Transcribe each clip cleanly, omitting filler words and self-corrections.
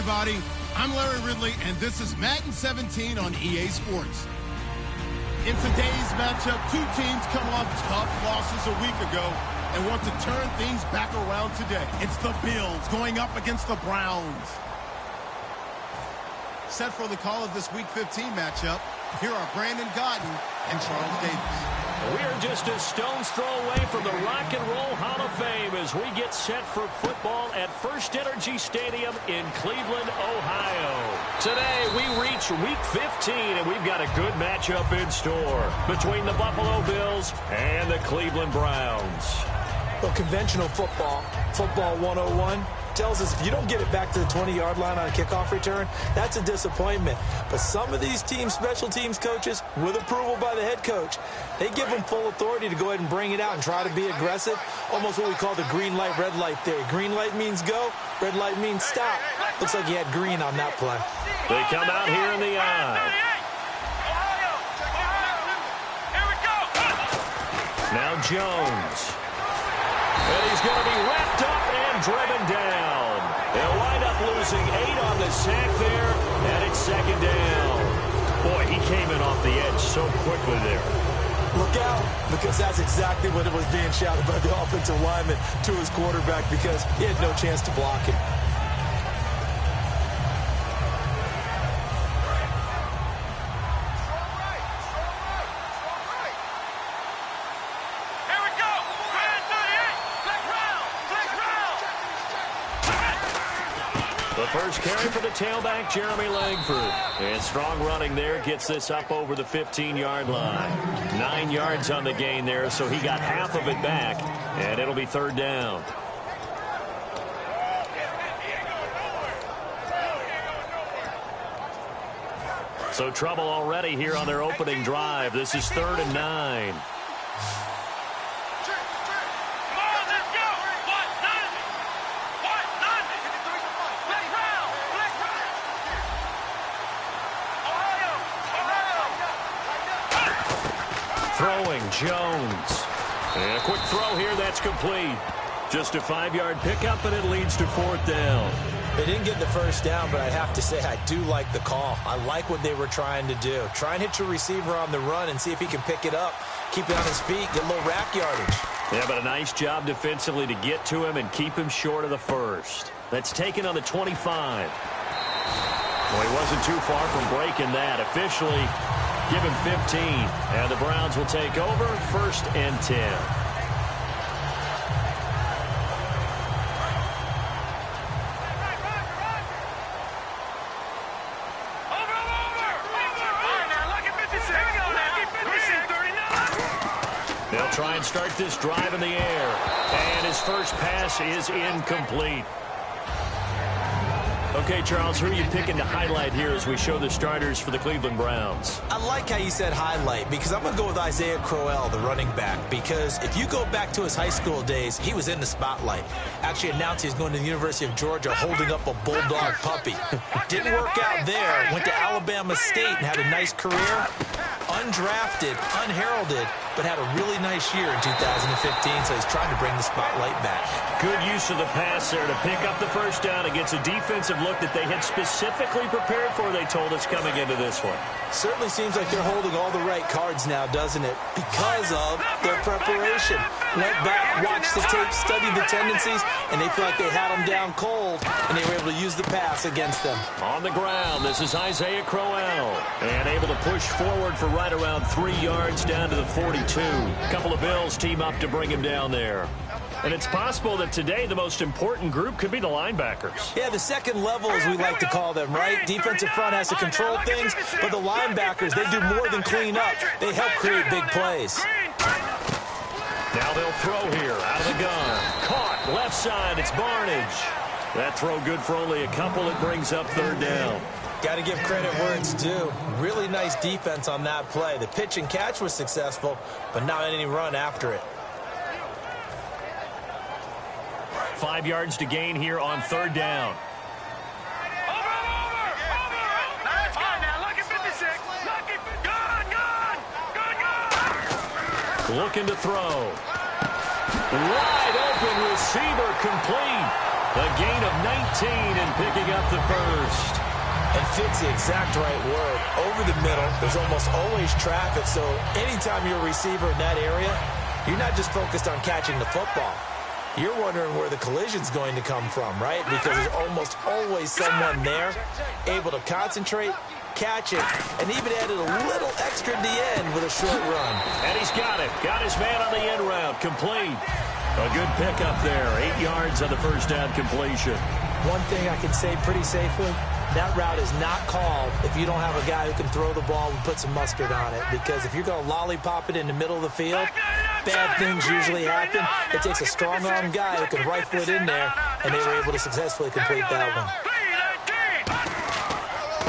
everybody. I'm Larry Ridley, and this is Madden 17 on EA Sports. In today's matchup, two teams come off tough losses a week ago and want to turn things back around today. It's the Bills going up against the Browns. Set for the call of this Week 15 matchup, here are Brandon Godden and Charles Davis. We're just a stone's throw away from the Rock and Roll Hall of Fame as we get set for football at First Energy Stadium in Cleveland, Ohio. Today, we reach Week 15, and we've got a good matchup in store between the Buffalo Bills and the Cleveland Browns. Well, conventional football 101, tells us if you don't get it back to the 20-yard line on a kickoff return, that's a disappointment. But some of these teams, special teams coaches, with approval by the head coach, they give them full authority to go ahead and bring it out and try to be aggressive. Almost what we call the green light, red light theory. Green light means go, red light means stop. Looks like he had green on that play. They come out here in the eye. Now Jones. And he's going to be wrapped up and driven down. They'll wind up losing 8 on the sack there, and it's second down. Boy, he came in off the edge so quickly there. Look out, because that's exactly what it was being shouted by the offensive lineman to his quarterback, because he had no chance to block him. First carry for the tailback, Jeremy Langford. And strong running there gets this up over the 15-yard line. 9 yards on the gain there, so he got half of it back, and it'll be third down. So trouble already here on their opening drive. This is 3rd and 9. Throwing Jones. And a quick throw here, that's complete. Just a 5-yard pickup, and it leads to 4th down. They didn't get the first down, but I have to say I do like the call. I like what they were trying to do. Try and hit your receiver on the run and see if he can pick it up, keep it on his feet, get a little rack yardage. Yeah, but a nice job defensively to get to him and keep him short of the first. That's taken on the 25. Well, he wasn't too far from breaking that. Officially, give him 15, and the Browns will take over 1st and 10. They'll try and start this drive in the air, and his first pass is incomplete. Okay, Charles, who are you picking to highlight here as we show the starters for the Cleveland Browns? I like how you said highlight, because I'm going to go with Isaiah Crowell, the running back, because if you go back to his high school days, he was in the spotlight. Actually announced he's going to the University of Georgia holding up a bulldog puppy. Didn't work out there. Went to Alabama State and had a nice career. Undrafted, unheralded, but had a really nice year in 2015, so he's trying to bring the spotlight back. Good use of the pass there to pick up the first down against a defensive look that they had specifically prepared for, they told us, coming into this one. Certainly seems like they're holding all the right cards now, doesn't it? Because of their preparation. Went back, watched the tape, studied the tendencies, and they feel like they had them down cold, and they were able to use the pass against them. On the ground, this is Isaiah Crowell, and able to push forward for right around 3 yards down to the 42. A couple of Bills team up to bring him down there. And it's possible that today the most important group could be the linebackers. Yeah, the second level, as we like to call them, right? Defensive front has to control things, but the linebackers, they do more than clean up. They help create big plays. Now they'll throw here out of the gun. Caught left side, it's Barnage. That throw good for only a couple. It brings up 3rd down. Got to give credit where it's due. Really nice defense on that play. The pitch and catch was successful, but not any run after it. 5 yards to gain here on 3rd down. Looking to throw. Wide open receiver complete. A gain of 19 and picking up the first. And fits the exact right word. Over the middle, there's almost always traffic, so anytime you're a receiver in that area, you're not just focused on catching the football. You're wondering where the collision's going to come from, right? Because there's almost always someone there able to concentrate, catch it, and even added a little extra at the end with a short run. And he's got it. Got his man on the end route. Complete. A good pickup there. 8 yards on the first down completion. One thing I can say pretty safely, that route is not called if you don't have a guy who can throw the ball and put some mustard on it. Because if you're going to lollipop it in the middle of the field, bad things usually happen. It takes a strong-arm guy who can rifle it in there, and they were able to successfully complete that one.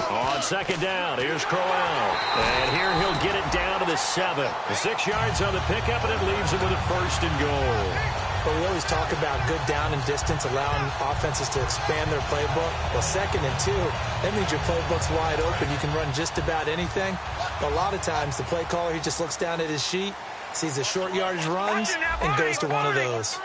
On second down, here's Crowell. And here he'll get it down to the 7. 6 yards on the pickup, and it leaves him with a first and goal. But we always talk about good down and distance, allowing offenses to expand their playbook. Well, 2nd and 2, that means your playbook's wide open. You can run just about anything. But a lot of times, the play caller, he just looks down at his sheet, sees the short yardage runs, and goes to one of those.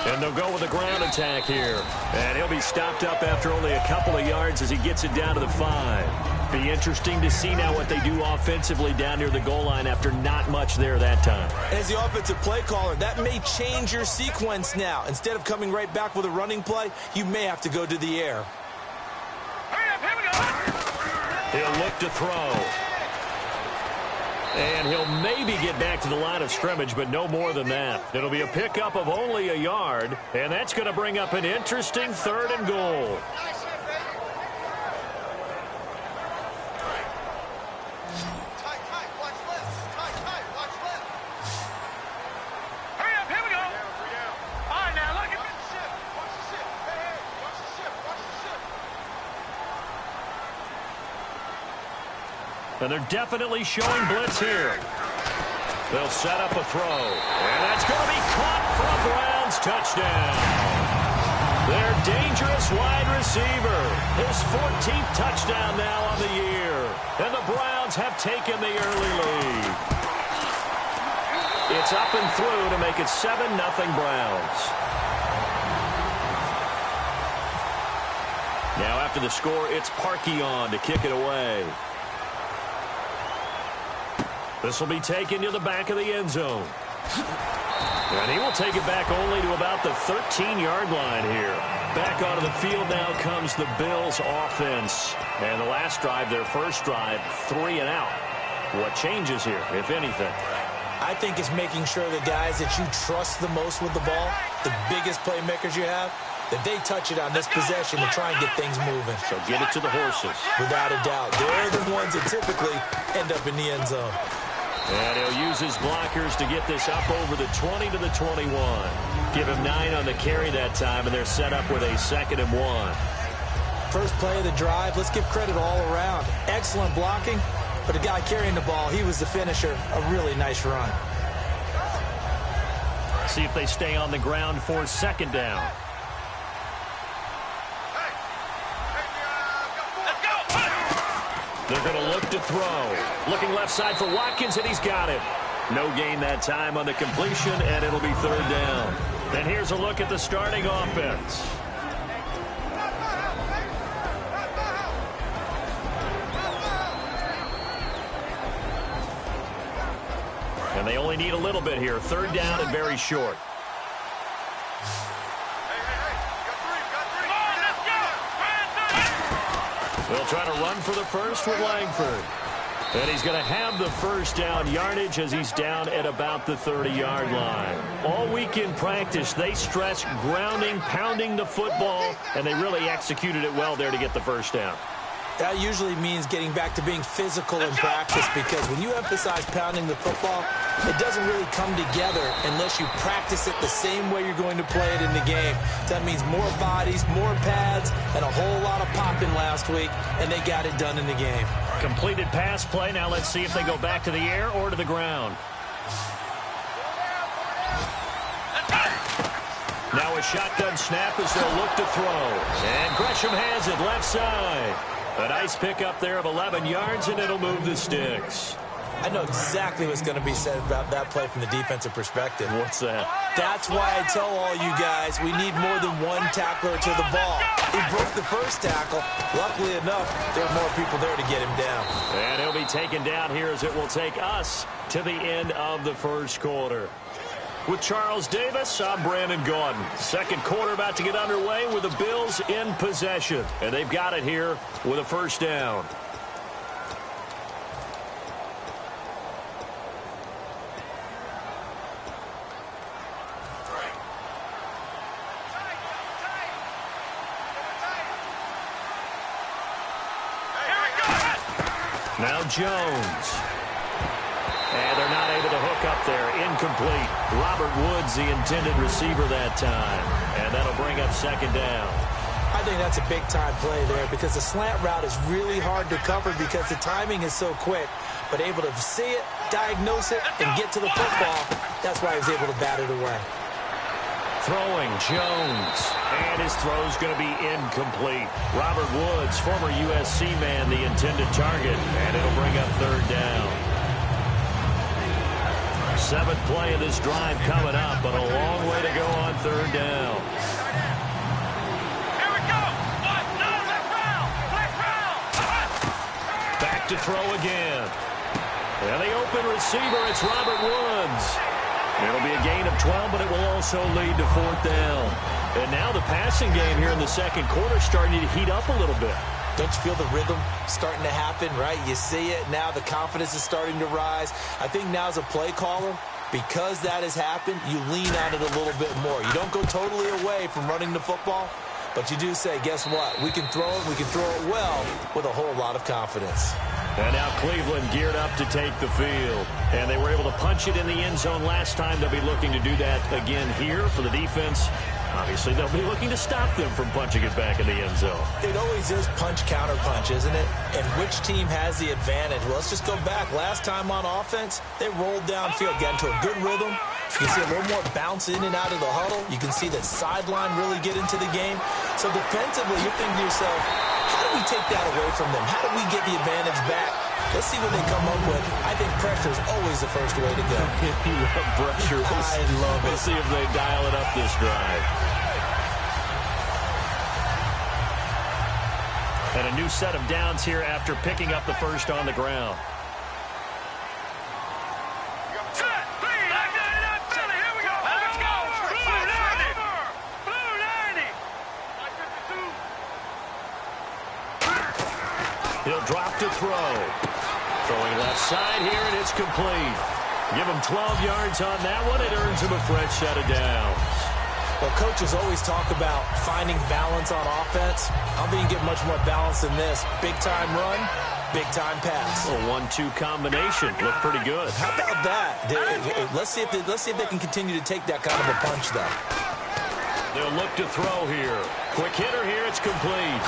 And they'll go with a ground attack here. And he'll be stopped up after only a couple of yards as he gets it down to the 5. Be interesting to see now what they do offensively down near the goal line after not much there that time. As the offensive play caller, that may change your sequence now. Instead of coming right back with a running play, you may have to go to the air. He'll look to throw. And he'll maybe get back to the line of scrimmage, but no more than that. It'll be a pickup of only a yard, and that's going to bring up an interesting 3rd and goal. And they're definitely showing blitz here. They'll set up a throw. And that's going to be caught for a Browns touchdown. Their dangerous wide receiver. His 14th touchdown now on the year. And the Browns have taken the early lead. It's up and through to make it 7-0 Browns. Now after the score, it's Parkey on to kick it away. This will be taken to the back of the end zone. And he will take it back only to about the 13-yard line here. Back onto the field now comes the Bills offense. And the last drive, their first drive, 3 and out. What changes here, if anything? I think it's making sure the guys that you trust the most with the ball, the biggest playmakers you have, that they touch it on this possession to try and get things moving. So get it to the horses. Without a doubt. They're the ones that typically end up in the end zone. And he'll use his blockers to get this up over the 20 to the 21. Give him 9 on the carry that time, and they're set up with a 2nd and 1. First play of the drive, let's give credit all around. Excellent blocking, but the guy carrying the ball, he was the finisher. A really nice run. See if they stay on the ground for 2nd down. They're going to look to throw. Looking left side for Watkins, and he's got it. No gain that time on the completion, and it'll be 3rd down. And here's a look at the starting offense. And they only need a little bit here. 3rd down and very short. They'll try to run for the first with Langford. And he's going to have the first down yardage as he's down at about the 30-yard line. All week in practice, they stress grounding, pounding the football, and they really executed it well there to get the first down. That usually means getting back to being physical in practice, because when you emphasize pounding the football, it doesn't really come together unless you practice it the same way you're going to play it in the game. That means more bodies, more pads, and a whole lot of popping last week, and they got it done in the game. Completed pass play. Now let's see if they go back to the air or to the ground. Now a shotgun snap as they'll look to throw. And Gresham has it left side. A nice pickup there of 11 yards, and it'll move the sticks. I know exactly what's going to be said about that play from the defensive perspective. What's that? That's why I tell all you guys we need more than one tackler to the ball. He broke the first tackle. Luckily enough, there were more people there to get him down. And he'll be taken down here as it will take us to the end of the first quarter. With Charles Davis, I'm Brandon Gaudin. Second quarter about to get underway with the Bills in possession. And they've got it here with a first down. Now Jones. And they're not able to hook up there. Incomplete. Robert Woods, the intended receiver that time. And that'll bring up second down. I think that's a big-time play there because the slant route is really hard to cover because the timing is so quick. But able to see it, diagnose it, and get to the football, that's why he was able to bat it away. Throwing, Jones. And his throw's going to be incomplete. Robert Woods, former USC man, the intended target. And it'll bring up third down. Seventh play of this drive coming up, but a long way to go on third down. Here we go. Left round. Back to throw again. And the open receiver, it's Robert Woods. It'll be a gain of 12, but it will also lead to fourth down. And now the passing game here in the second quarter starting to heat up a little bit. Don't you feel the rhythm starting to happen, right? You see it now. The confidence is starting to rise. I think now as a play caller, because that has happened, you lean on it a little bit more. You don't go totally away from running the football, but you do say, guess what? We can throw it. We can throw it well with a whole lot of confidence. And now Cleveland geared up to take the field. And they were able to punch it in the end zone last time. They'll be looking to do that again here for the defense. Obviously, they'll be looking to stop them from punching it back in the end zone. It always is punch-counter-punch, isn't it? And which team has the advantage? Well, let's just go back. Last time on offense, they rolled downfield, got into a good rhythm. You can see a little more bounce in and out of the huddle. You can see that sideline really get into the game. So defensively, you're thinking to yourself, how do we take that away from them? How do we get the advantage back? Let's see what they come up with. I think pressure is always the first way to go. You love pressure. I love it. We'll see if they dial it up this drive. And a new set of downs here after picking up the first on the ground. He'll drop to throw. Throwing left side here, and it's complete. Give him 12 yards on that one. It earns him a fresh set of downs. Well, coaches always talk about finding balance on offense. I don't think you get much more balance than this. Big-time run, big-time pass. A 1-2 combination. Looked pretty good. How about that? Let's see if they can continue to take that kind of a punch, though. They'll look to throw here. Quick hitter here. It's complete.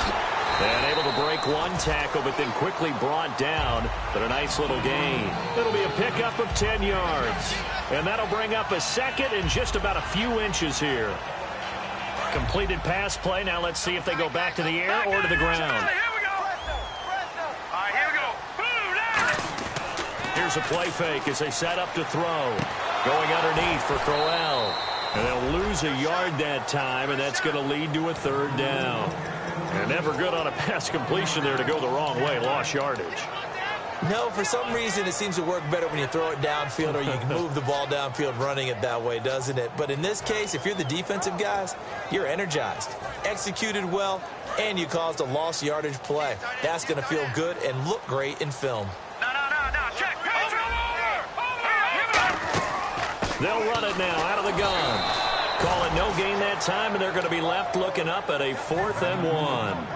And able to break one tackle, but then quickly brought down. But a nice little gain. It'll be a pickup of 10 yards. And that'll bring up a second and just about a few inches here. Completed pass play. Now let's see if they go back to the air or to the ground. Here's a play fake as they set up to throw. Going underneath for Crowell. And they'll lose a yard that time, and that's going to lead to a third down. And never good on a pass completion there to go the wrong way. Lost yardage. No, for some reason it seems to work better when you throw it downfield or you can move the ball downfield running it that way, doesn't it? But in this case, if you're the defensive guys, you're energized, executed well, and you caused a lost yardage play. That's going to feel good and look great in film. Check. They'll run it now out of the gun. Call it no gain that time, and they're going to be left looking up at a 4th and 1.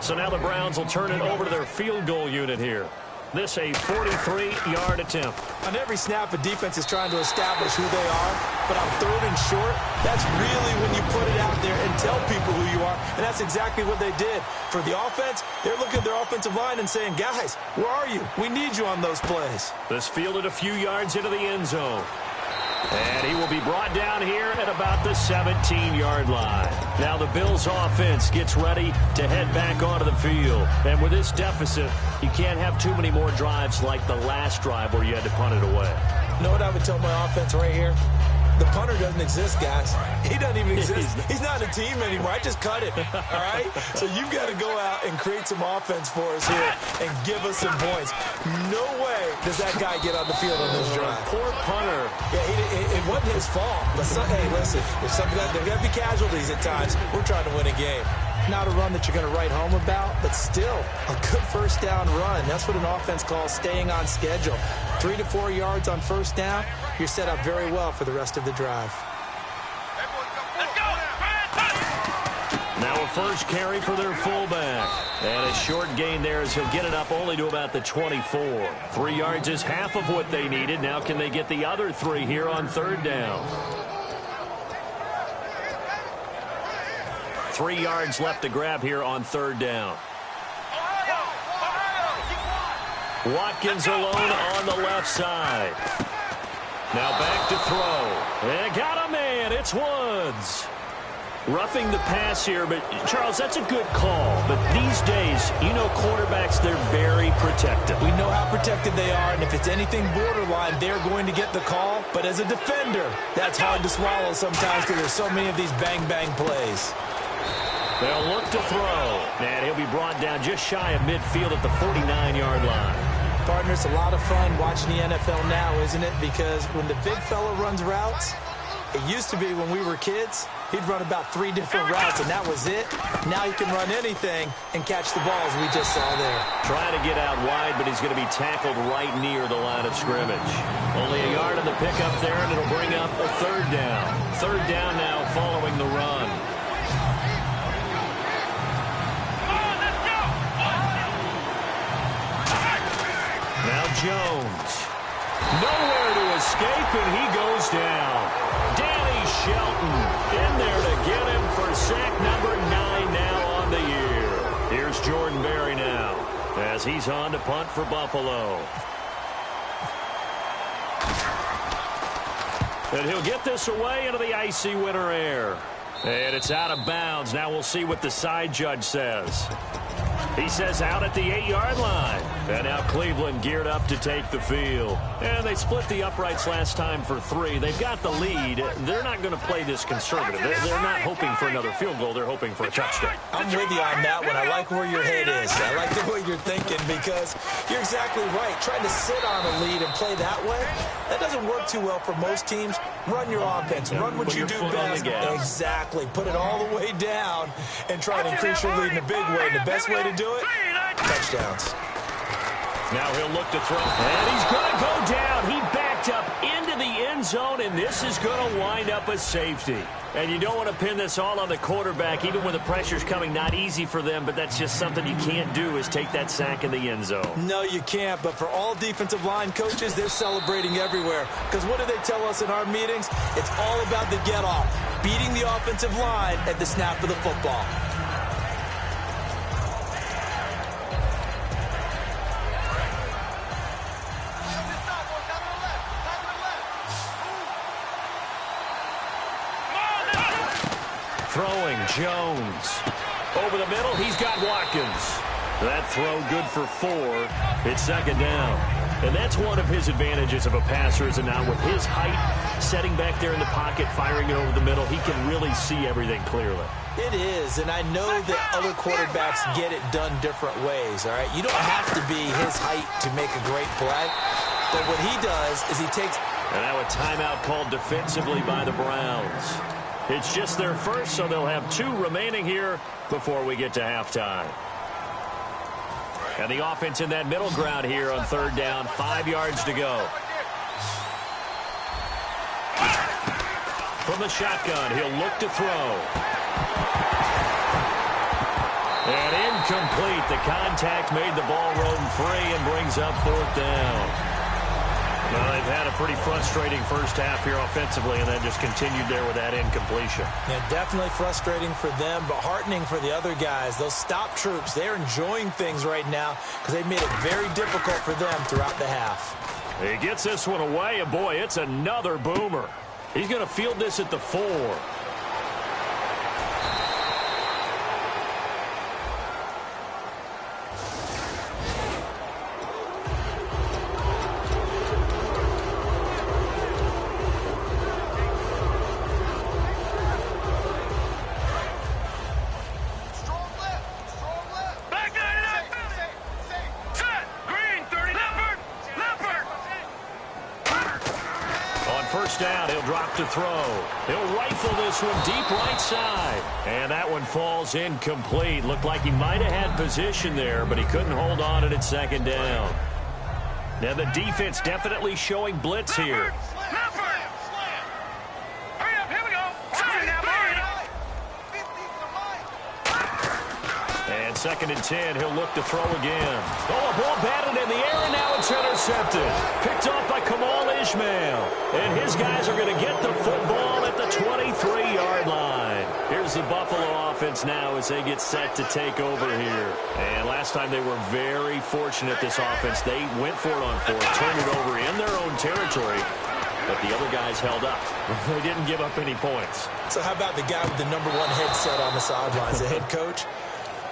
So now the Browns will turn it over to their field goal unit here. This a 43-yard attempt. On every snap, a defense is trying to establish who they are, but on 3rd and short, that's really when you put it out there and tell people who you are, and that's exactly what they did. For the offense, they're looking at their offensive line and saying, guys, where are you? We need you on those plays. This fielded a few yards into the end zone. And he will be brought down here at about the 17-yard line. Now the Bills offense gets ready to head back onto the field. And with this deficit, you can't have too many more drives like the last drive where you had to punt it away. You know what I would tell my offense right here? The punter doesn't exist, guys. He doesn't even exist. He's not a team anymore. I just cut it, all right? So you've got to go out and create some offense for us here and give us some points. No way does that guy get on the field on this drive. Poor punter. Yeah, it wasn't his fault. But, hey, listen, there's going to be casualties at times. We're trying to win a game. Not a run that you're going to write home about, but still a good first down run. That's what an offense calls staying on schedule. 3 to 4 yards on first down, you're set up very well for the rest of the drive. Now a first carry for their fullback. And a short gain there as he'll get it up only to about the 24. 3 yards is half of what they needed. Now can they get the other 3 here on third down? 3 yards left to grab here on third down. Watkins alone on the left side. Now back to throw. And got a man. It's Woods. Roughing the pass here, but Charles, that's a good call. But these days, you know quarterbacks, they're very protective. We know how protected they are, and if it's anything borderline, they're going to get the call. But as a defender, that's hard to swallow sometimes because there's so many of these bang-bang plays. They'll look to throw. And he'll be brought down just shy of midfield at the 49-yard line. Partner, it's a lot of fun watching the NFL now, isn't it? Because when the big fella runs routes, it used to be when we were kids, he'd run about 3 different routes, and that was it. Now he can run anything and catch the ball, as we just saw there. Trying to get out wide, but he's going to be tackled right near the line of scrimmage. Only a yard on the pickup there, and it'll bring up a third down. Third down now following the run. Now Jones. Nowhere to escape, and he goes down. Danny Shelton in there to get him for sack number 9 now on the year. Here's Jordan Berry now as he's on to punt for Buffalo. And he'll get this away into the icy winter air. And it's out of bounds. Now we'll see what the side judge says. He says out at the 8-yard line. And now Cleveland geared up to take the field. And they split the uprights last time for 3. They've got the lead. They're not going to play this conservative. They're not hoping for another field goal. They're hoping for a touchdown. I'm with you on that one. I like where your head is. I like the way you're thinking because you're exactly right. Trying to sit on a lead and play that way, that doesn't work too well for most teams. Run your offense. Run what you do best. Exactly. Put it all the way down and try to increase your lead in a big way. The best way to do it, touchdowns. Now he'll look to throw, and he's going to go down. He backed up into the end zone, and this is going to wind up a safety. And you don't want to pin this all on the quarterback, even when the pressure's coming. Not easy for them, but that's just something you can't do is take that sack in the end zone. No, you can't, but for all defensive line coaches, they're celebrating everywhere. Because what do they tell us in our meetings? It's all about the get-off, beating the offensive line at the snap of the football. Throwing Jones. Over the middle, he's got Watkins. That throw good for 4. It's second down. And that's one of his advantages of a passer, is it not? With his height, setting back there in the pocket, firing it over the middle, he can really see everything clearly. It is, and I know that other quarterbacks get it done different ways, all right? You don't have to be his height to make a great play, but what he does is he takes... And now a timeout called defensively by the Browns. It's just their first, so they'll have 2 remaining here before we get to halftime. And the offense in that middle ground here on third down, 5 yards to go. From the shotgun, he'll look to throw. And incomplete. The contact made the ball roam free and brings up 4th down. Well, they've had a pretty frustrating first half here offensively, and then just continued there with that incompletion. Yeah, definitely frustrating for them, but heartening for the other guys. Those stop troops, they're enjoying things right now because they made it very difficult for them throughout the half. He gets this one away, and boy, it's another boomer. He's going to field this at the 4. down. He'll drop to throw. He'll rifle this one deep right side. And that one falls incomplete. Looked like he might have had position there, but he couldn't hold on at second down. Now the defense definitely showing blitz here. And 2nd and 10, he'll look to throw again. Oh, a ball batted in the air, and now it's intercepted. Picked off by Kamal Ishmael. And his guys are going to get the football at the 23-yard line. Here's the Buffalo offense now as they get set to take over here. And last time they were very fortunate, this offense. They went for it on 4th, turned it over in their own territory. But the other guys held up. They didn't give up any points. So how about the guy with the #1 headset on the sidelines, the head coach?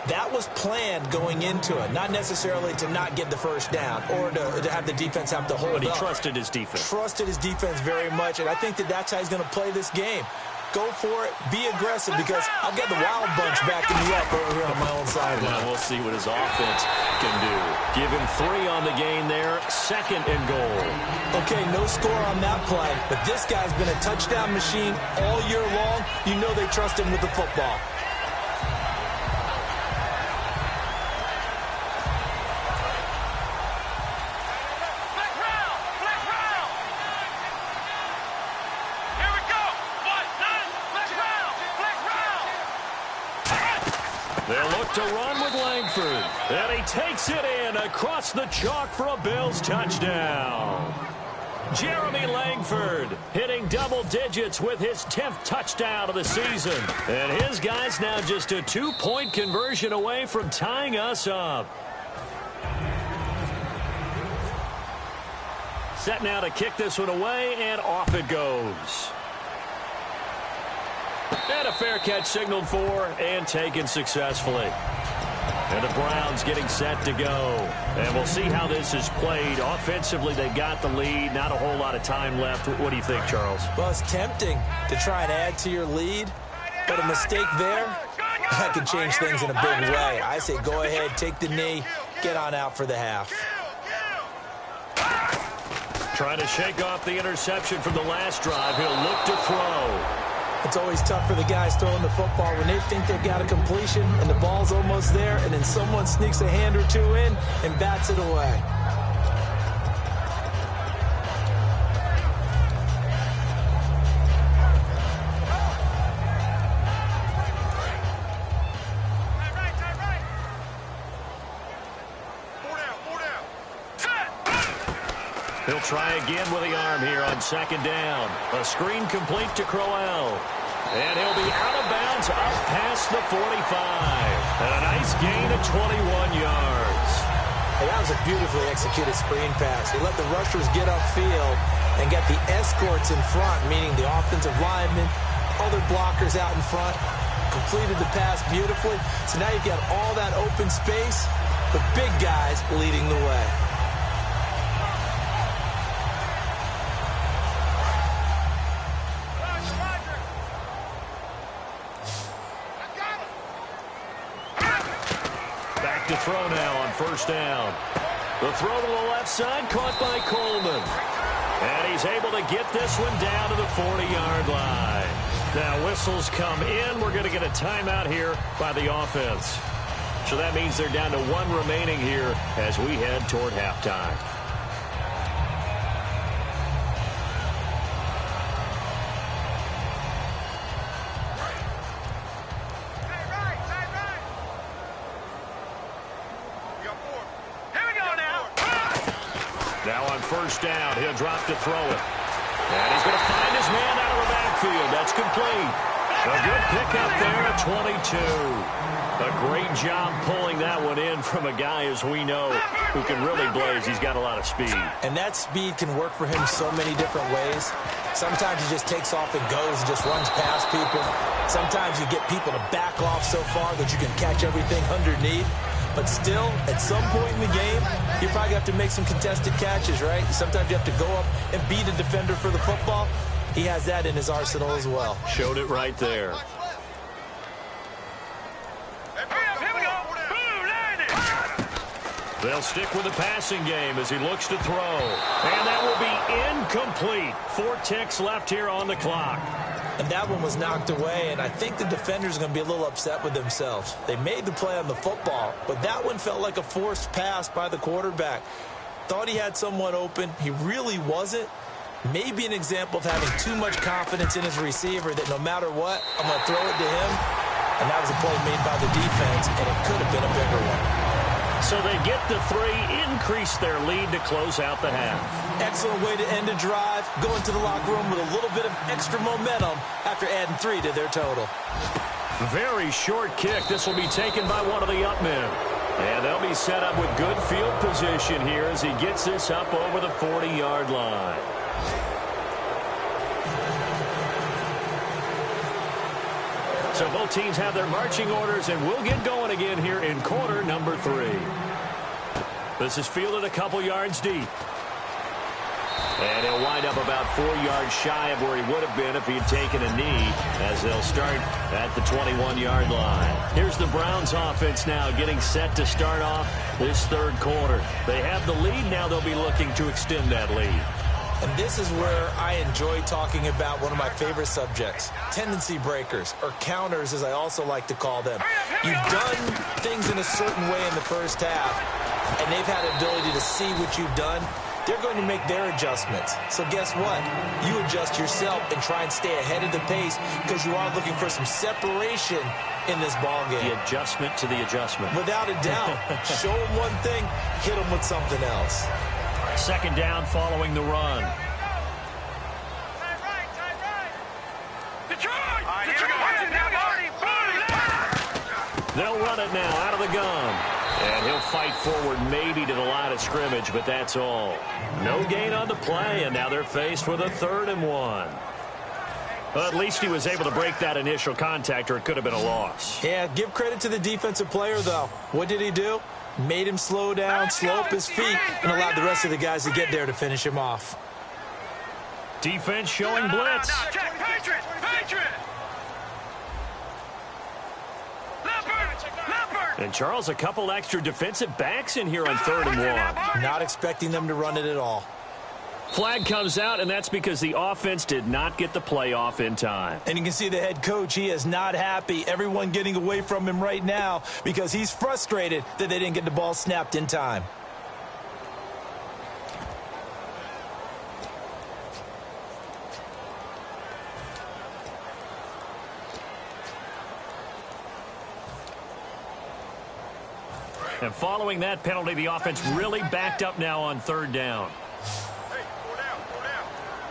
That was planned going into it, not necessarily to not get the first down or to have the defense have to hold up. But he trusted his defense. Trusted his defense very much, and I think that's how he's going to play this game. Go for it, be aggressive, because I've got the wild bunch backing me up over here on my own sideline. Well, we'll see what his offense can do. Give him 3 on the gain there, 2nd and goal. Okay, no score on that play, but this guy's been a touchdown machine all year long. You know they trust him with the football. They'll look to run with Langford. And he takes it in across the chalk for a Bills touchdown. Jeremy Langford hitting double digits with his 10th touchdown of the season. And his guys now just a 2-point conversion away from tying us up. Set now to kick this one away, and off it goes. And a fair catch signaled for and taken successfully. And the Browns getting set to go. And we'll see how this is played. Offensively, they got the lead. Not a whole lot of time left. What do you think, Charles? Well, it's tempting to try and add to your lead, but a mistake there, that could change things in a big way. I say go ahead, take the knee, get on out for the half. Trying to shake off the interception from the last drive. He'll look to throw. It's always tough for the guys throwing the football when they think they've got a completion and the ball's almost there, and then someone sneaks a hand or two in and bats it away. He'll try again with the arm here on 2nd down. A screen complete to Crowell. And he'll be out of bounds up past the 45. And a nice gain of 21 yards. Hey, that was a beautifully executed screen pass. He let the rushers get upfield and get the escorts in front, meaning the offensive linemen, other blockers out in front. Completed the pass beautifully. So now you've got all that open space, but big guys leading the way. To throw now on 1st down. The throw to the left side caught by Coleman. And he's able to get this one down to the 40-yard line. Now whistles come in. We're going to get a timeout here by the offense. So that means they're down to 1 remaining here as we head toward halftime. Now on 1st down, he'll drop to throw it. And he's going to find his man out of the backfield. That's complete. A good pickup there at 22. A great job pulling that one in from a guy, as we know, who can really blaze. He's got a lot of speed. And that speed can work for him so many different ways. Sometimes he just takes off and goes and just runs past people. Sometimes you get people to back off so far that you can catch everything underneath. But still, at some point in the game, you probably have to make some contested catches, right? Sometimes you have to go up and beat a defender for the football. He has that in his arsenal as well. Showed it right there. They'll stick with the passing game as he looks to throw. And that will be incomplete. 4 ticks left here on the clock. And that one was knocked away, and I think the defenders are going to be a little upset with themselves. They made the play on the football, but that one felt like a forced pass by the quarterback. Thought he had someone open. He really wasn't. Maybe an example of having too much confidence in his receiver that no matter what, I'm going to throw it to him. And that was a play made by the defense, and it could have been a bigger one. So they get the 3, increase their lead to close out the half. Excellent way to end a drive. Go into the locker room with a little bit of extra momentum after adding 3 to their total. Very short kick. This will be taken by one of the up men. And they'll be set up with good field position here as he gets this up over the 40-yard line. So both teams have their marching orders, and we'll get going again here in quarter number 3. This is fielded a couple yards deep. And he'll wind up about 4 yards shy of where he would have been if he had taken a knee, as they'll start at the 21-yard line. Here's the Browns offense now getting set to start off this third quarter. They have the lead. Now they'll be looking to extend that lead. And this is where I enjoy talking about one of my favorite subjects, tendency breakers, or counters as I also like to call them. You've done things in a certain way in the first half, and they've had the ability to see what you've done. They're going to make their adjustments. So guess what? You adjust yourself and try and stay ahead of the pace because you are looking for some separation in this ball game. The adjustment to the adjustment. Without a doubt. Show them one thing, hit them with something else. Second down following the run. They'll run it now out of the gun. And he'll fight forward maybe to the line of scrimmage, but that's all. No gain on the play, and now they're faced with a 3rd and 1. Well, at least he was able to break that initial contact, or it could have been a loss. Yeah, give credit to the defensive player, though. What did he do? Made him slow down, slow up his feet, and allowed the rest of the guys to get there to finish him off. Defense showing blitz. And Charles, a couple extra defensive backs in here on 3rd and 1. Not expecting them to run it at all. Flag comes out, and that's because the offense did not get the play off in time. And you can see the head coach, he is not happy. Everyone getting away from him right now because he's frustrated that they didn't get the ball snapped in time. And following that penalty, the offense really backed up now on 3rd down. Hey, 4 down, 4 down.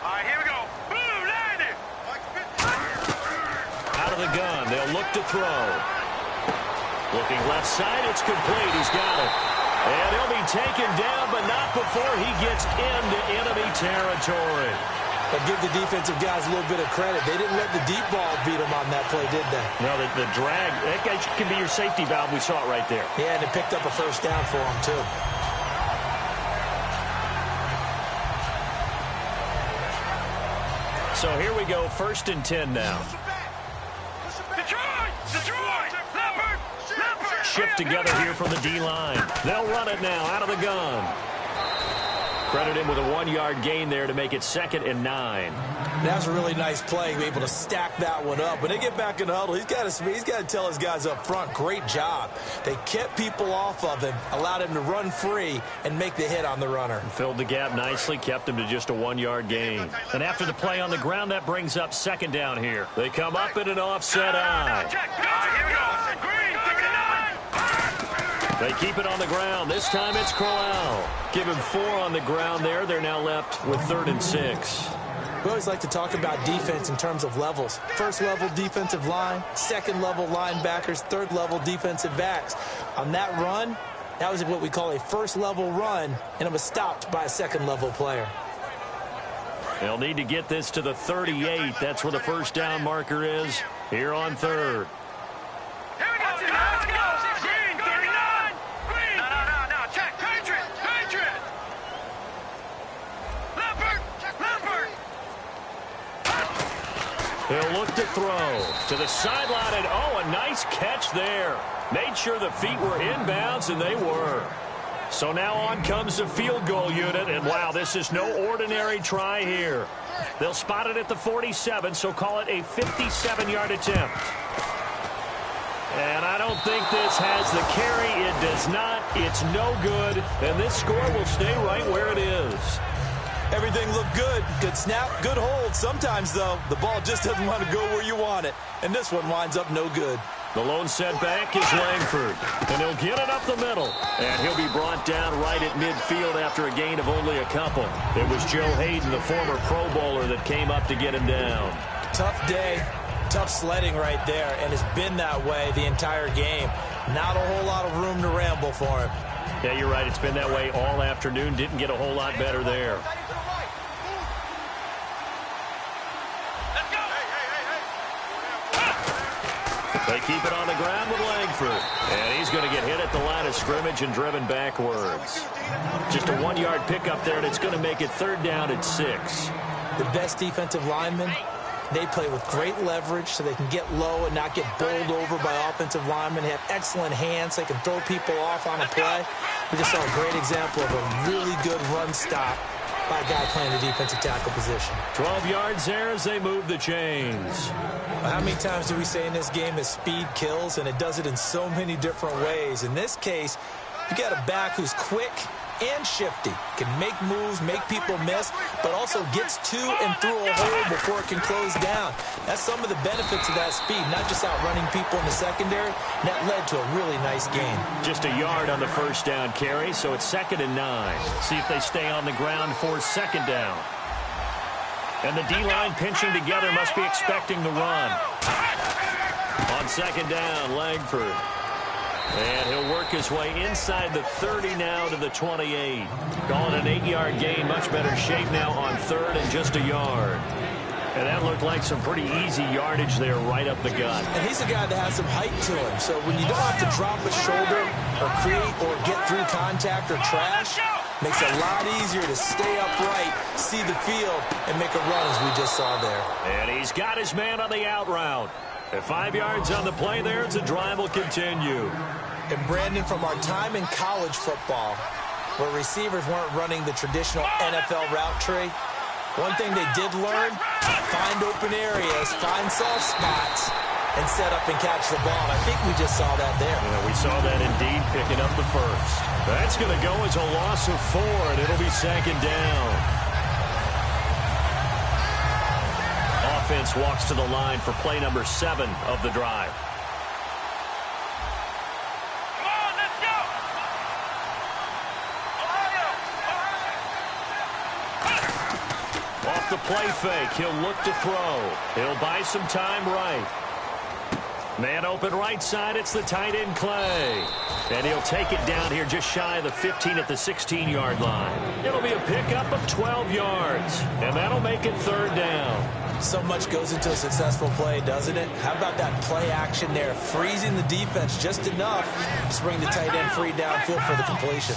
All right, here we go. Boom, landed. Out of the gun, they'll look to throw. Looking left side, it's complete. He's got it. And he'll be taken down, but not before he gets into enemy territory. But give the defensive guys a little bit of credit. They didn't let the deep ball beat them on that play, did they? No, the drag, that guy can be your safety valve. We saw it right there. Yeah, and it picked up a 1st down for them, too. So here we go, 1st and 10 now. Shift together here from the D-line. They'll run it now out of the gun. Credit him with a 1-yard gain there to make it 2nd and 9. That was a really nice play, able to stack that one up. When they get back in the huddle, he's got to tell his guys up front, great job. They kept people off of him, allowed him to run free, and make the hit on the runner. Filled the gap nicely, kept him to just a 1-yard gain. And after the play on the ground, that brings up 2nd down here. They come up in an offset eye. They keep it on the ground. This time it's Crowell. Give him 4 on the ground there. They're now left with 3rd and 6. We always like to talk about defense in terms of levels. 1st level defensive line, 2nd level linebackers, 3rd level defensive backs. On that run, that was what we call a 1st level run, and it was stopped by a 2nd level player. They'll need to get this to the 38. That's where the 1st down marker is here on 3rd. He'll look to throw to the sideline, and a nice catch there. Made sure the feet were inbounds, and they were. So now on comes the field goal unit, and wow, this is no ordinary try here. They'll spot it at the 47, so call it a 57-yard attempt. And I don't think this has the carry. It does not. It's no good, and this score will stay right where it is. Everything looked good. Good snap, good hold. Sometimes, though, the ball just doesn't want to go where you want it, and this one winds up no good. The lone setback is Langford, and he'll get it up the middle. And he'll be brought down right at midfield after a gain of only a couple. It was Joe Hayden, the former Pro Bowler, that came up to get him down. Tough day, tough sledding right there, and it's been that way the entire game. Not a whole lot of room to ramble for him. Yeah, you're right. It's been that way all afternoon. Didn't get a whole lot better there. They keep it on the ground with Langford. And he's going to get hit at the line of scrimmage and driven backwards. Just a 1-yard pickup there, and it's going to make it 3rd down at 6. The best defensive linemen, they play with great leverage so they can get low and not get bowled over by offensive linemen. They have excellent hands. They can throw people off on a play. We just saw a great example of a really good run stop by a guy playing the defensive tackle position. 12 yards there as they move the chains. How many times do we say in this game that speed kills, and it does it in so many different ways? In this case, you got a back who's quick and shifty, can make moves, make people miss, but also gets to and through a hole before it can close down. That's some of the benefits of that speed, not just outrunning people in the secondary. And that led to a really nice gain. Just a yard on the 1st down carry, so it's 2nd and 9. See if they stay on the ground for 2nd down. And the D-line pinching together must be expecting the run. On 2nd down, Langford. And he'll work his way inside the 30 now to the 28. Calling an 8-yard gain, much better shape now on 3rd and just a yard. And that looked like some pretty easy yardage there right up the gut. And he's a guy that has some height to him. So when you don't have to drop a shoulder or create or get through contact or trash, makes it a lot easier to stay upright, see the field, and make a run as we just saw there. And he's got his man on the out route. At 5 yards on the play there, the drive will continue. And Brandon, from our time in college football, where receivers weren't running the traditional NFL route tree, one thing they did learn, find open areas, find soft spots, and set up and catch the ball. And I think we just saw that there. Yeah, we saw that indeed, picking up the 1st. That's going to go as a loss of 4, and it'll be 2nd down. Offense walks to the line for play number 7 of the drive. Come on, let's go! Off the play fake, he'll look to throw. He'll buy some time right. Man open right side, it's the tight end Clay. And he'll take it down here just shy of the 15 at the 16-yard line. It'll be a pickup of 12 yards, and that'll make it 3rd down. So much goes into a successful play, doesn't it? How about that play action there, freezing the defense just enough to bring the tight end free downfield for the completion.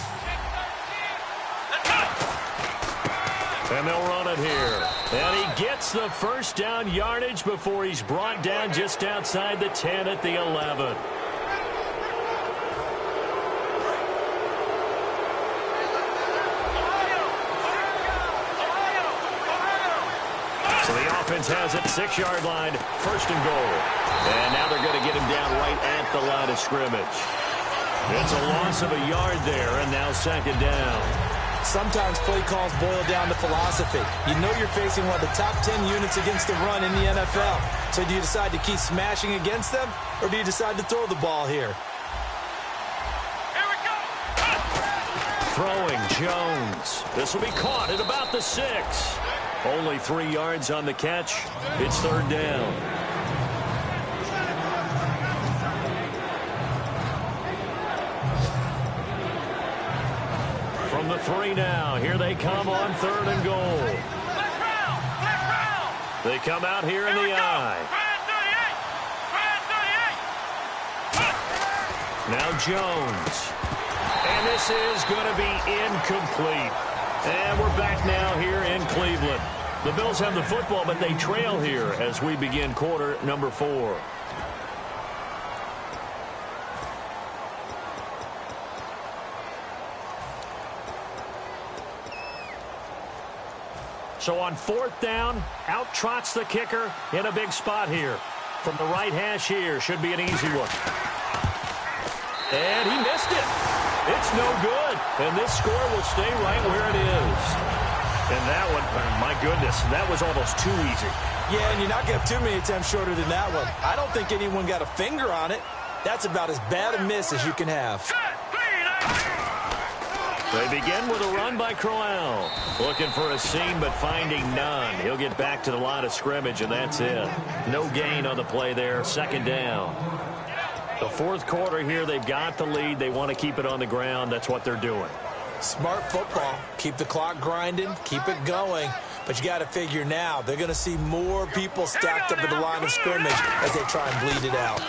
And they'll run it here. And he gets the 1st down yardage before he's brought down just outside the 10 at the 11. So the offense has it, 6-yard line, 1st and goal. And now they're going to get him down right at the line of scrimmage. It's a loss of a yard there, and now 2nd down. Sometimes play calls boil down to philosophy. You know you're facing one of the top 10 units against the run in the NFL. So do you decide to keep smashing against them, or do you decide to throw the ball here? Here we go! Throwing Jones. This will be caught at about the 6. Only 3 yards on the catch. It's 3rd down. From the 3 now. Here they come on 3rd and goal. They come out here in the I. Now Jones. And this is going to be incomplete. And we're back now here in Cleveland. The Bills have the football, but they trail here as we begin quarter number 4. So on 4th down, out trots the kicker in a big spot here. From the right hash here, should be an easy one. And he missed it. It's no good. And this score will stay right where it is. And that one, my goodness, that was almost too easy. Yeah, and you're not going to have too many attempts shorter than that one. I don't think anyone got a finger on it. That's about as bad a miss as you can have. They begin with a run by Crowell. Looking for a seam, but finding none. He'll get back to the line of scrimmage, and that's it. No gain on the play there. 2nd down. The 4th quarter here, they've got the lead. They want to keep it on the ground. That's what they're doing. Smart football. Keep the clock grinding. Keep it going. But you got to figure now, they're going to see more people stacked up at the line of scrimmage as they try and bleed it out.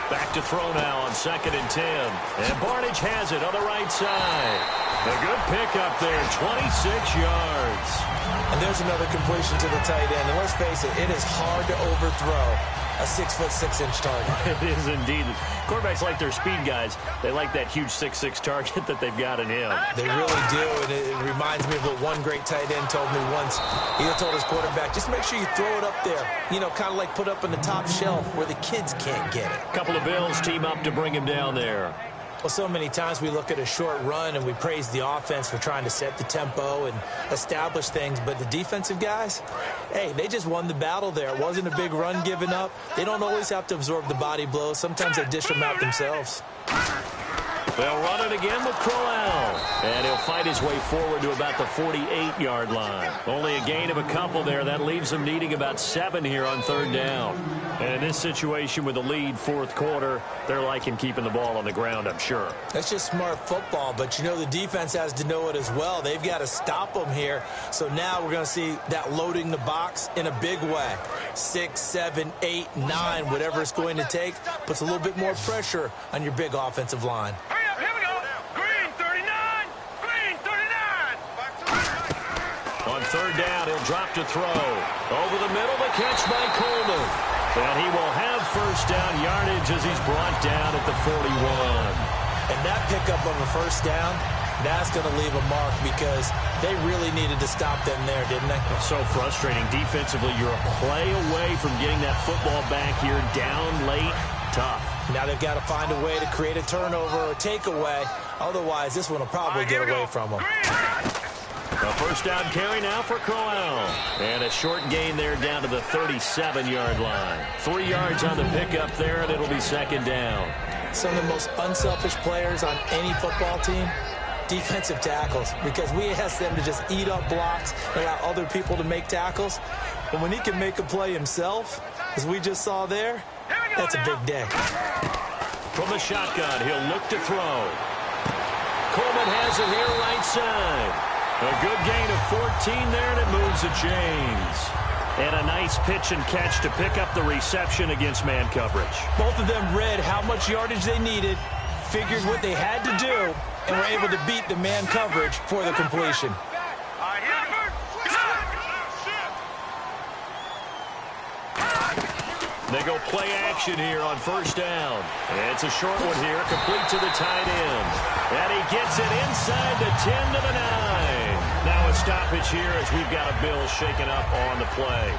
Back to throw now on 2nd and 10. And Barnage has it on the right side. A good pickup there, 26 yards. And there's another completion to the tight end. And let's face it, it is hard to overthrow a 6'6" target. It is indeed. Quarterbacks like their speed guys. They like that huge 6'6" target that they've got in him. They really do, and it reminds me of what one great tight end told me once. He told his quarterback, just make sure you throw it up there. You know, kind of like put up on the top shelf where the kids can't get it. A couple of Bills team up to bring him down there. Well, so many times we look at a short run and we praise the offense for trying to set the tempo and establish things. But the defensive guys, hey, they just won the battle there. It wasn't a big run given up. They don't always have to absorb the body blows. Sometimes they dish them out themselves. They'll run it again with Crowell. And he'll fight his way forward to about the 48-yard line. Only a gain of a couple there. That leaves them needing about 7 here on 3rd down. And in this situation with the lead 4th quarter, they're liking keeping the ball on the ground, I'm sure. That's just smart football, but you know the defense has to know it as well. They've got to stop them here. So now we're going to see that loading the box in a big way. 6, 7, 8, 9, whatever it's going to take, puts a little bit more pressure on your big offensive line. Here we go. Green 39. Green 39. On 3rd down, he'll drop to throw. Over the middle, the catch by Coleman. And he will have 1st down yardage as he's brought down at the 41. And that pickup of a 1st down, that's going to leave a mark because they really needed to stop them there, didn't they? So frustrating. Defensively, you're a play away from getting that football back here down late. Tough. Now they've got to find a way to create a turnover or takeaway. Otherwise, this one will probably get away from them. A 1st down carry now for Crowell. And a short gain there down to the 37-yard line. 3 yards on the pickup there, and it'll be 2nd down. Some of the most unselfish players on any football team, defensive tackles, because we ask them to just eat up blocks and allow other people to make tackles. But when he can make a play himself, as we just saw there, that's a big day. From the shotgun, he'll look to throw. Coleman has it here right side. A good gain of 14 there, and it moves the chains. And a nice pitch and catch to pick up the reception against man coverage. Both of them read how much yardage they needed, figured what they had to do, and were able to beat the man coverage for the completion. They go play action here on 1st down. And it's a short one here, complete to the tight end. And he gets it inside the 10 to the 9. Now a stoppage here as we've got a Bill shaken up on the play.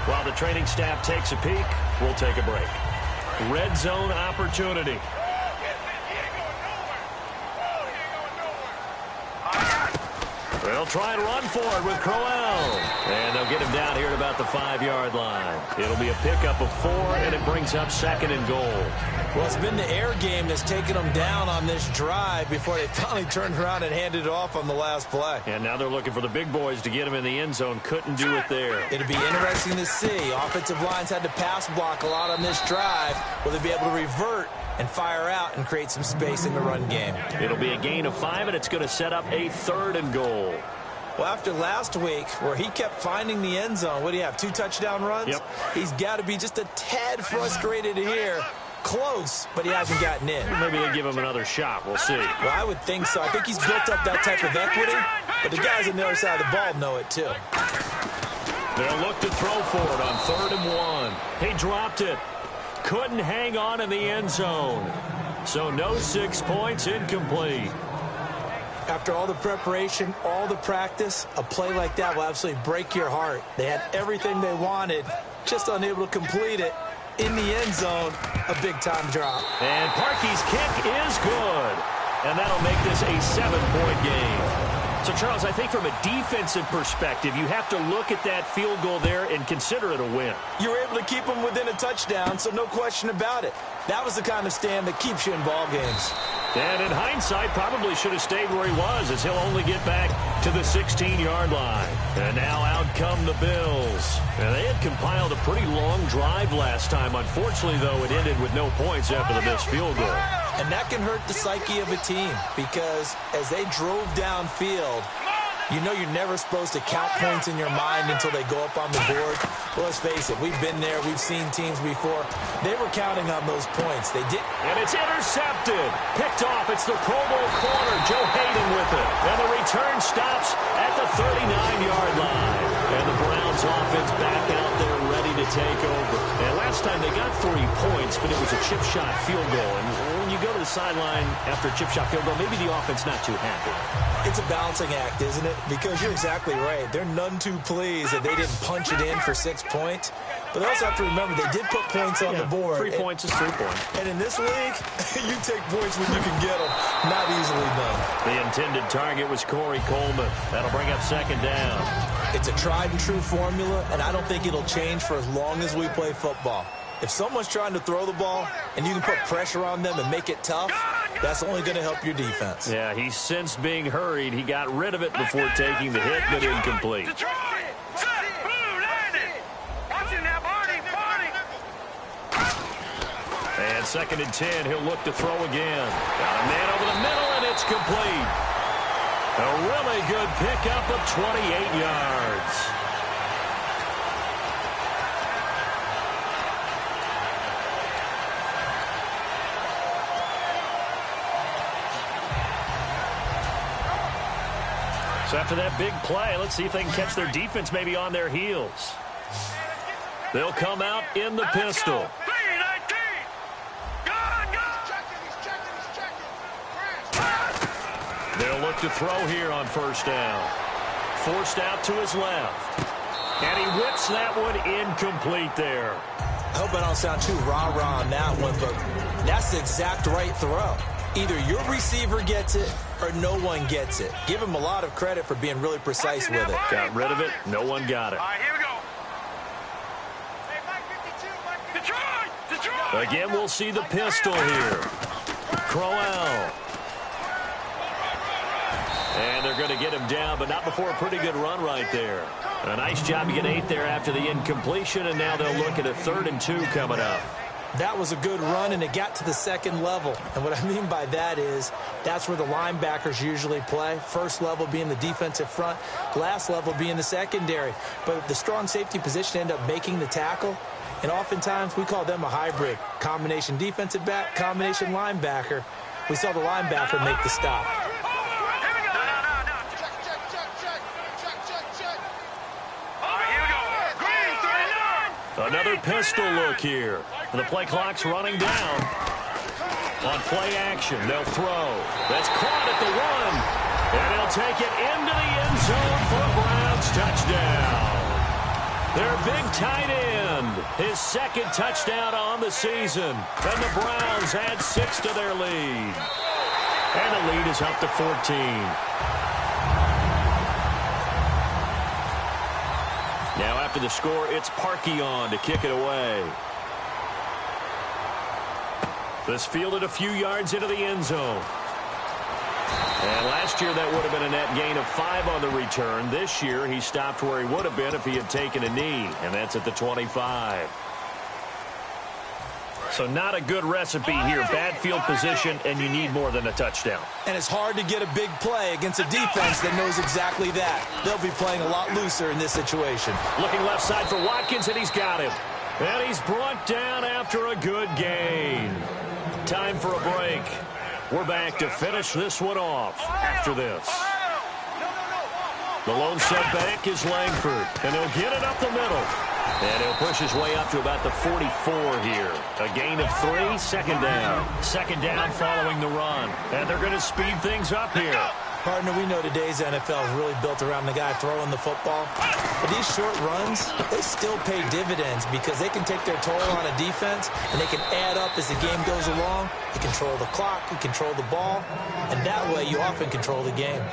While the training staff takes a peek, we'll take a break. Red zone opportunity. They'll try and run for it with Crowell. And they'll get him down here at about the 5-yard line. It'll be a pickup of 4, and it brings up 2nd and goal. Well, it's been the air game that's taken them down on this drive before they finally turned around and handed it off on the last play. And now they're looking for the big boys to get him in the end zone. Couldn't do it there. It'll be interesting to see. Offensive lines had to pass block a lot on this drive. Will they be able to revert and fire out and create some space in the run game? It'll be a gain of 5, and it's going to set up a 3rd and goal. Well, after last week, where he kept finding the end zone, what do you have, 2 touchdown runs? Yep. He's got to be just a tad frustrated here. Close, but he hasn't gotten in. Maybe they give him another shot. We'll see. Well, I would think so. I think he's built up that type of equity, but the guys on the other side of the ball know it too. They'll look to throw for it on 3rd and 1. He dropped it. Couldn't hang on in the end zone. So no 6 points, incomplete. After all the preparation, all the practice, a play like that will absolutely break your heart. They had everything they wanted, just unable to complete it. In the end zone, a big-time drop. And Parkey's kick is good. And that'll make this a 7-point game. So, Charles, I think from a defensive perspective, you have to look at that field goal there and consider it a win. You were able to keep them within a touchdown, so no question about it. That was the kind of stand that keeps you in ball games. And in hindsight, probably should have stayed where he was, as he'll only get back to the 16-yard line. And now out come the Bills. And they had compiled a pretty long drive last time. Unfortunately, though, it ended with no points after the missed field goal. And that can hurt the psyche of a team, because as they drove downfield, you know you're never supposed to count points in your mind until they go up on the board. Well, let's face it, we've been there. We've seen teams before. They were counting on those points. They did. And it's intercepted. Picked off. It's the Pro Bowl corner, Joe Hayden with it. And the return stops at the 39-yard line. And the Browns offense back out there ready to take over. And last time they got 3 points, but it was a chip shot field goal. And when you go to the sideline after a chip shot field goal, maybe the offense not too happy. It's a balancing act, isn't it? Because you're exactly right. They're none too pleased that they didn't punch it in for 6 points. But they also have to remember they did put points on the board. 3 points is 3 points. And in this league, you take points when you can get them. Not easily done. The intended target was Corey Coleman. That'll bring up second down. It's a tried and true formula, and I don't think it'll change for as long as we play football. If someone's trying to throw the ball and you can put pressure on them and make it tough, that's only going to help your defense. Yeah, he's since being hurried. He got rid of it before taking the hit, but incomplete. And second and 10, he'll look to throw again. Got a man over the middle, and it's complete. A really good pickup of 28 yards. So after that big play, let's see if they can catch their defense maybe on their heels. They'll come out in the pistol. They'll look to throw here on first down. Forced out to his left. And he whips that one incomplete there. I hope I don't sound too rah-rah on that one, but that's the exact right throw. Either your receiver gets it or no one gets it. Give him a lot of credit for being really precise with it. Got rid of it. No one got it. All right, here we go. Hey, Mike 52, Detroit! Again, we'll see the pistol here. Crowell. And they're going to get him down, but not before a pretty good run right there. A nice job to get 8 there after the incompletion, and now they'll look at a 3rd and 2 coming up. That was a good run, and it got to the second level. And what I mean by that is that's where the linebackers usually play. First level being the defensive front, last level being the secondary. But the strong safety position ended up making the tackle, and oftentimes we call them a hybrid. Combination defensive back, combination linebacker. We saw the linebacker make the stop. Another pistol look here. The play clock's running down. On play action, they'll throw. That's caught at the 1. And he'll take it into the end zone for a Browns touchdown. Their big tight end, his 2nd touchdown on the season. And the Browns add 6 to their lead. And the lead is up to 14. Now after the score, it's Parkey on to kick it away. This fielded a few yards into the end zone. And last year that would have been a net gain of 5 on the return. This year he stopped where he would have been if he had taken a knee, and that's at the 25. So not a good recipe here. Bad field position, and you need more than a touchdown. And it's hard to get a big play against a defense that knows exactly that. They'll be playing a lot looser in this situation. Looking left side for Watkins, and he's got him. And he's brought down after a good gain. Time for a break. We're back to finish this one off after this. The lone setback is Langford, and he'll get it up the middle. And he'll push his way up to about the 44 here. A gain of 3, second down. Second down following the run. And they're going to speed things up here. Partner, we know today's NFL is really built around the guy throwing the football. But these short runs, they still pay dividends because they can take their toll on a defense and they can add up as the game goes along. You control the clock, you control the ball, and that way you often control the game.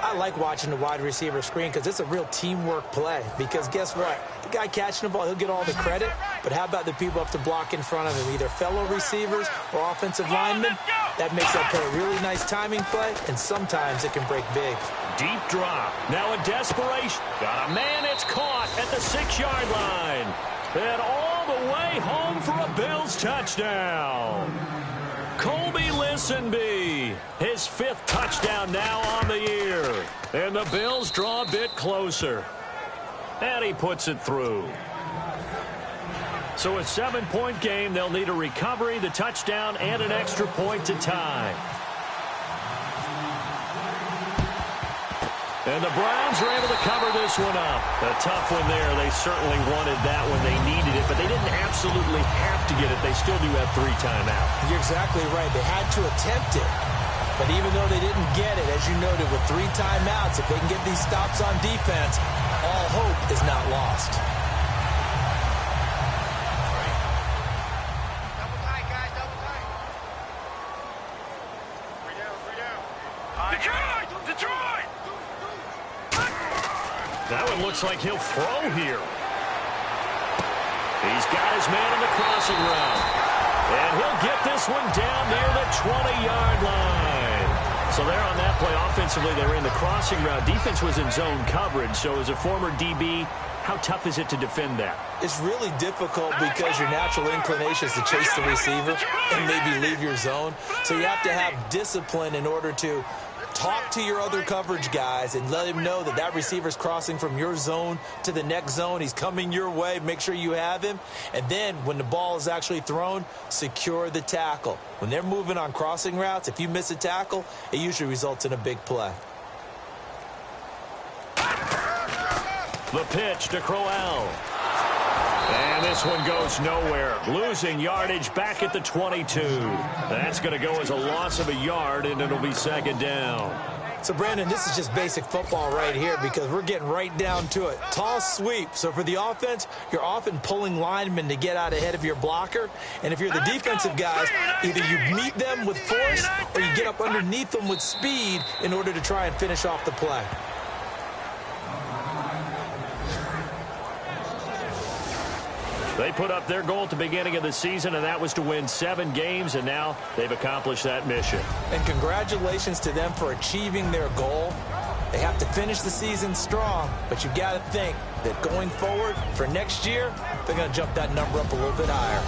I like watching the wide receiver screen because it's a real teamwork play. Because guess what? The guy catching the ball, he'll get all the credit. But how about the people up to block in front of him, either fellow receivers or offensive linemen? That makes that play a really nice timing play, and sometimes it can break big. Deep drop. Now in desperation. Got a man. It's caught at the 6-yard line. And all the way home for a Bills touchdown. Colby Listenby, his 5th touchdown now on the year. And the Bills draw a bit closer. And he puts it through. So a 7-point game. They'll need a recovery, the touchdown, and an extra point to tie. And the Browns are able to cover this one up. A tough one there. They certainly wanted that when they needed it, but they didn't absolutely have to get it. They still do have 3 timeouts. You're exactly right. They had to attempt it. But even though they didn't get it, as you noted, with 3 timeouts, if they can get these stops on defense, all hope is not lost. Double tight, guys, double tight. 3 down. Detroit! Detroit! That one looks like he'll throw here. He's got his man in the crossing route. And he'll get this one down near the 20-yard line. So there on that play, offensively, they were in the crossing route. Defense was in zone coverage. So as a former DB, how tough is it to defend that? It's really difficult because your natural inclination is to chase the receiver and maybe leave your zone. So you have to have discipline in order to talk to your other coverage guys and let him know that that receiver's crossing from your zone to the next zone. He's coming your way. Make sure you have him. And then when the ball is actually thrown, secure the tackle. When they're moving on crossing routes, if you miss a tackle, it usually results in a big play. The pitch to Crowell. And this one goes nowhere. Losing yardage back at the 22. That's going to go as a loss of a yard, and it'll be 2nd down. So, Brandon, this is just basic football right here because we're getting right down to it. Tall sweep. So for the offense, you're often pulling linemen to get out ahead of your blocker. And if you're the defensive guys, either you meet them with force or you get up underneath them with speed in order to try and finish off the play. They put up their goal at the beginning of the season, and that was to win 7 games, and now they've accomplished that mission. And congratulations to them for achieving their goal. They have to finish the season strong, but you've got to think that going forward for next year, they're going to jump that number up a little bit higher.